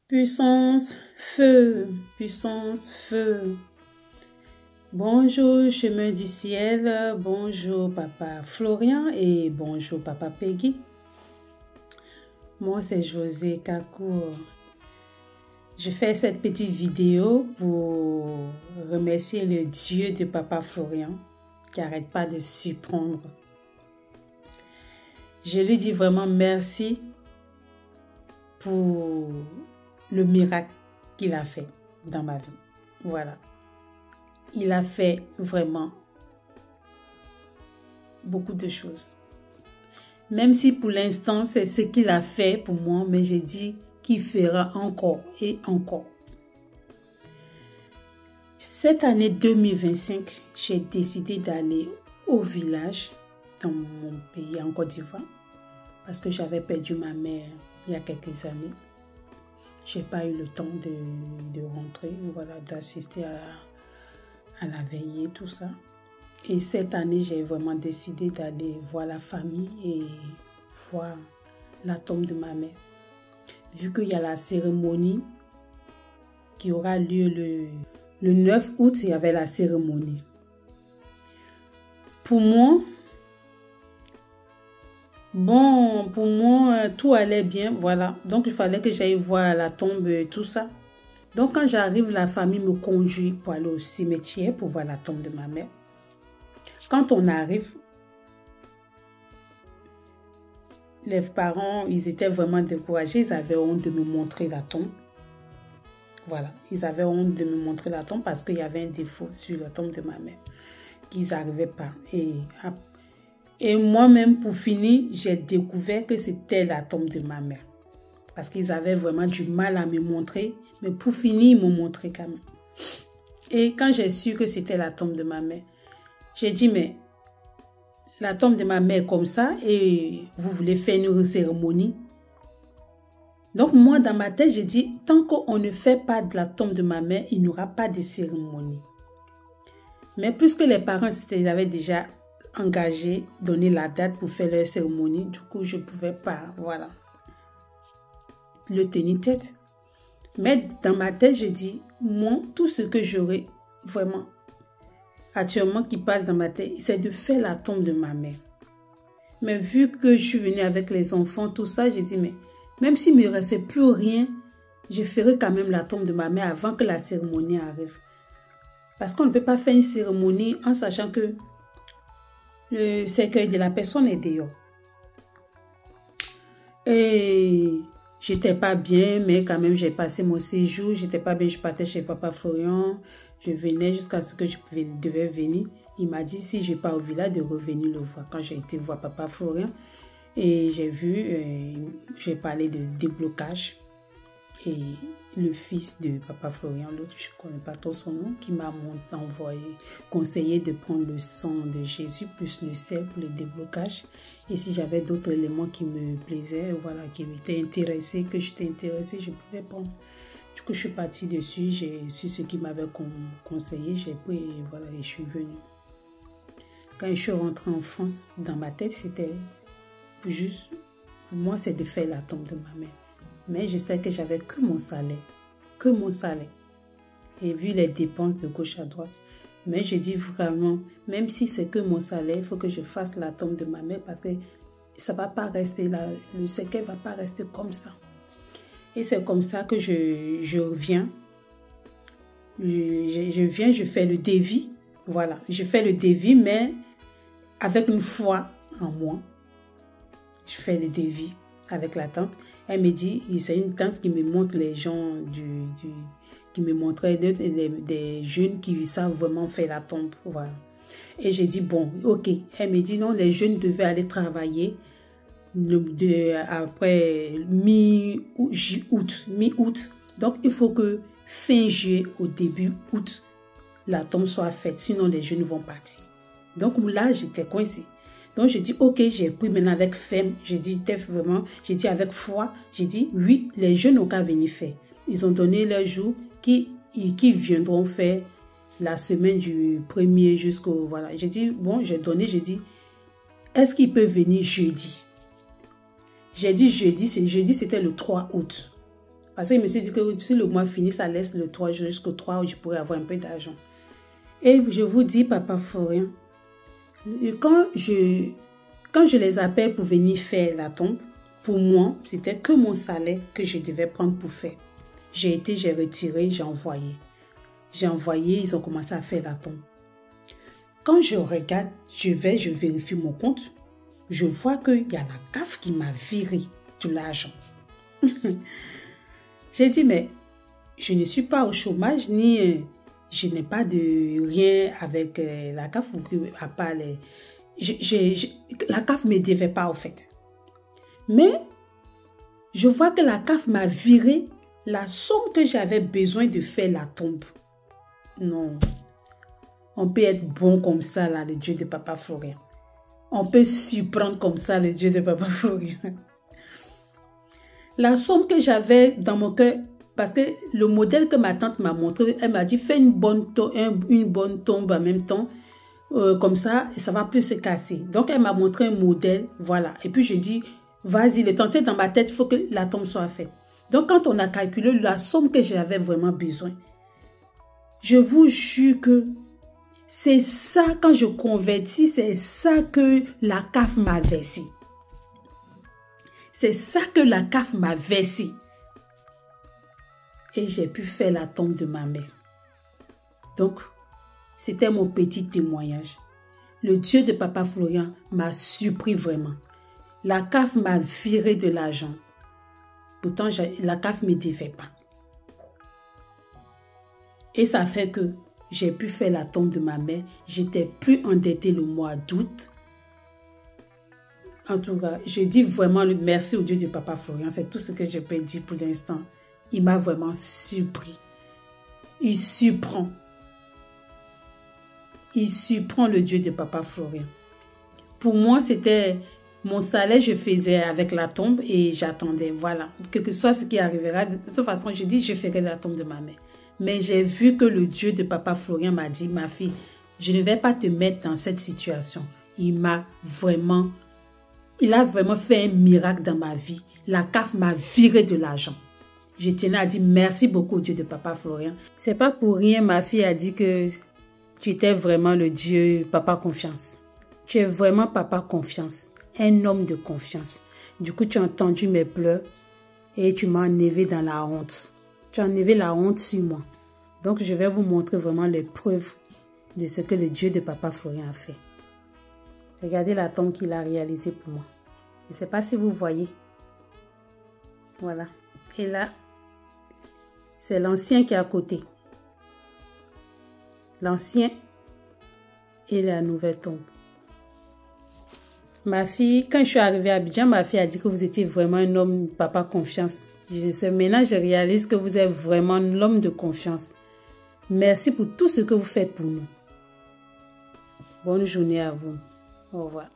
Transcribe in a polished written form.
Puissance, feu, puissance, feu. Bonjour, chemin du ciel, bonjour papa Florian et bonjour papa Peggy. Moi c'est José Kakour. Je fais cette petite vidéo pour remercier le Dieu de papa Florian qui n'arrête pas de surprendre. Je lui dis vraiment merci pour le miracle qu'il a fait dans ma vie. Voilà. Il a fait vraiment beaucoup de choses. Même si pour l'instant, c'est ce qu'il a fait pour moi, mais j'ai dit qu'il fera encore et encore. Cette année 2025, j'ai décidé d'aller au village dans mon pays, en Côte d'Ivoire, parce que j'avais perdu ma mère il y a quelques années. Je n'ai pas eu le temps de rentrer, voilà, d'assister à la veillée, tout ça. Et cette année, j'ai vraiment décidé d'aller voir la famille et voir la tombe de ma mère. Vu qu'il y a la cérémonie qui aura lieu le 9 août, il y avait la cérémonie. Pour moi, tout allait bien, voilà. Donc, il fallait que j'aille voir la tombe, tout ça. Donc, quand j'arrive, la famille me conduit pour aller au cimetière pour voir la tombe de ma mère. Quand on arrive, les parents, ils étaient vraiment découragés. Ils avaient honte de me montrer la tombe. Voilà, ils avaient honte de me montrer la tombe parce qu'il y avait un défaut sur la tombe de ma mère qu'ils n'arrivaient pas. Et moi-même, pour finir, j'ai découvert que c'était la tombe de ma mère. Parce qu'ils avaient vraiment du mal à me montrer. Mais pour finir, ils m'ont montré quand même. Et quand j'ai su que c'était la tombe de ma mère, j'ai dit, mais la tombe de ma mère comme ça, et vous voulez faire une cérémonie? Donc moi, dans ma tête, j'ai dit, tant qu'on ne fait pas de la tombe de ma mère, il n'y aura pas de cérémonie. Mais puisque les parents ils avaient déjà engagé, donné la date pour faire leur cérémonie, du coup, je ne pouvais pas, voilà, le tenir tête. Mais dans ma tête, je dis, moi, tout ce que j'aurais vraiment actuellement qui passe dans ma tête, c'est de faire la tombe de ma mère. Mais vu que je suis venue avec les enfants, tout ça, j'ai dit, mais même s'il ne me restait plus rien, je ferai quand même la tombe de ma mère avant que la cérémonie arrive. Parce qu'on ne peut pas faire une cérémonie en sachant que le cercueil de la personne est dehors. Et j'étais pas bien, mais quand même, j'ai passé mon séjour. J'étais pas bien, je partais chez papa Florian. Je venais jusqu'à ce que je devais venir. Il m'a dit, si je pars au village, de revenir le voir. Quand j'ai été voir papa Florian, et j'ai vu, j'ai parlé de déblocage. Et le fils de papa Florian, l'autre, je ne connais pas trop son nom, qui m'a conseillé de prendre le sang de Jésus plus le sel pour le déblocage. Et si j'avais d'autres éléments qui me plaisaient, voilà, qui m'étaient intéressés, que j'étais intéressée, je pouvais prendre. Du coup, je suis partie dessus, j'ai su ce qu'il m'avait conseillé, j'ai pris et voilà, et je suis venue. Quand je suis rentrée en France, dans ma tête, c'était juste, pour moi, c'est de faire la tombe de ma mère. Mais je sais que j'avais que mon salaire. Et vu les dépenses de gauche à droite. Mais je dis vraiment, même si c'est que mon salaire, il faut que je fasse la tombe de ma mère parce que ça ne va pas rester là. Le cercueil ne va pas rester comme ça. Et c'est comme ça que je reviens. Je fais le devis. Voilà, je fais le devis, mais avec une foi en moi. Je fais le devis avec la tante. Elle me dit, c'est une tante qui me montre les gens, qui me montrait des jeunes qui savent vraiment faire la tombe. Voilà. Et j'ai dit, bon, ok. Elle me dit, non, les jeunes devaient aller travailler après mi-août. Donc, il faut que fin juillet au début août, la tombe soit faite. Sinon, les jeunes vont partir. Donc, là, j'étais coincée. Donc, j'ai dit, ok, j'ai pris maintenant avec ferme. J'ai dit avec foi. J'ai dit, oui, les jeunes n'ont qu'à venir faire. Ils ont donné leur jour qui viendront faire la semaine du 1er jusqu'au... Voilà. J'ai dit, bon, j'ai dit, est-ce qu'ils peuvent venir jeudi? J'ai dit jeudi, c'était le 3 août. Parce que je me suis dit que si le mois finit, ça laisse le 3 jours jusqu'au 3 où je pourrais avoir un peu d'argent. Et je vous dis, Papa Florian, quand je les appelle pour venir faire la tombe, pour moi, c'était que mon salaire que je devais prendre pour faire. J'ai retiré, j'ai envoyé. J'ai envoyé, ils ont commencé à faire la tombe. Quand je regarde, je vérifie mon compte, je vois qu'il y a la CAF qui m'a viré tout l'argent. J'ai dit, mais je ne suis pas au chômage, ni je n'ai pas de rien avec la CAF, à part les... la CAF ne me devait pas, en fait. Mais, je vois que la CAF m'a viré la somme que j'avais besoin de faire la tombe. Non. On peut être bon comme ça, là, le Dieu de Papa Florian. On peut surprendre comme ça le Dieu de Papa Florian. La somme que j'avais dans mon cœur, parce que le modèle que ma tante m'a montré, elle m'a dit, fais une bonne tombe en même temps, comme ça va plus se casser. Donc, elle m'a montré un modèle, voilà. Et puis, je dis, vas-y, le temps, c'est dans ma tête, il faut que la tombe soit faite. Donc, quand on a calculé la somme que j'avais vraiment besoin, je vous jure que c'est ça, quand je convertis, c'est ça que la CAF m'a versé. C'est ça que la CAF m'a versé. Et j'ai pu faire la tombe de ma mère. Donc, c'était mon petit témoignage. Le Dieu de Papa Florian m'a surpris vraiment. La CAF m'a viré de l'argent. Pourtant, la CAF ne me devait pas. Et ça fait que j'ai pu faire la tombe de ma mère. J'étais plus endettée le mois d'août. En tout cas, je dis vraiment merci au Dieu de Papa Florian. C'est tout ce que je peux dire pour l'instant. Il m'a vraiment surpris. Il surprend. Il surprend le Dieu de Papa Florian. Pour moi, c'était mon salaire, je faisais avec la tombe et j'attendais. Voilà. Quel que soit ce qui arrivera, de toute façon, je dis, je ferai la tombe de ma mère. Mais j'ai vu que le Dieu de Papa Florian m'a dit, ma fille, je ne vais pas te mettre dans cette situation. Il a vraiment fait un miracle dans ma vie. La CAF m'a viré de l'argent. Je tenais à dire merci beaucoup au Dieu de Papa Florian. C'est pas pour rien, ma fille a dit que tu étais vraiment le Dieu Papa Confiance. Tu es vraiment Papa Confiance. Un homme de confiance. Du coup, tu as entendu mes pleurs et tu m'as enlevé dans la honte. Tu as enlevé la honte sur moi. Donc, je vais vous montrer vraiment les preuves de ce que le Dieu de Papa Florian a fait. Regardez la tombe qu'il a réalisée pour moi. Je ne sais pas si vous voyez. Voilà. Et là, c'est l'ancien qui est à côté. L'ancien et la nouvelle tombe. Ma fille, quand je suis arrivée à Abidjan, ma fille a dit que vous étiez vraiment un homme Papa Confiance. Maintenant, je réalise que vous êtes vraiment l'homme de confiance. Merci pour tout ce que vous faites pour nous. Bonne journée à vous. Au revoir.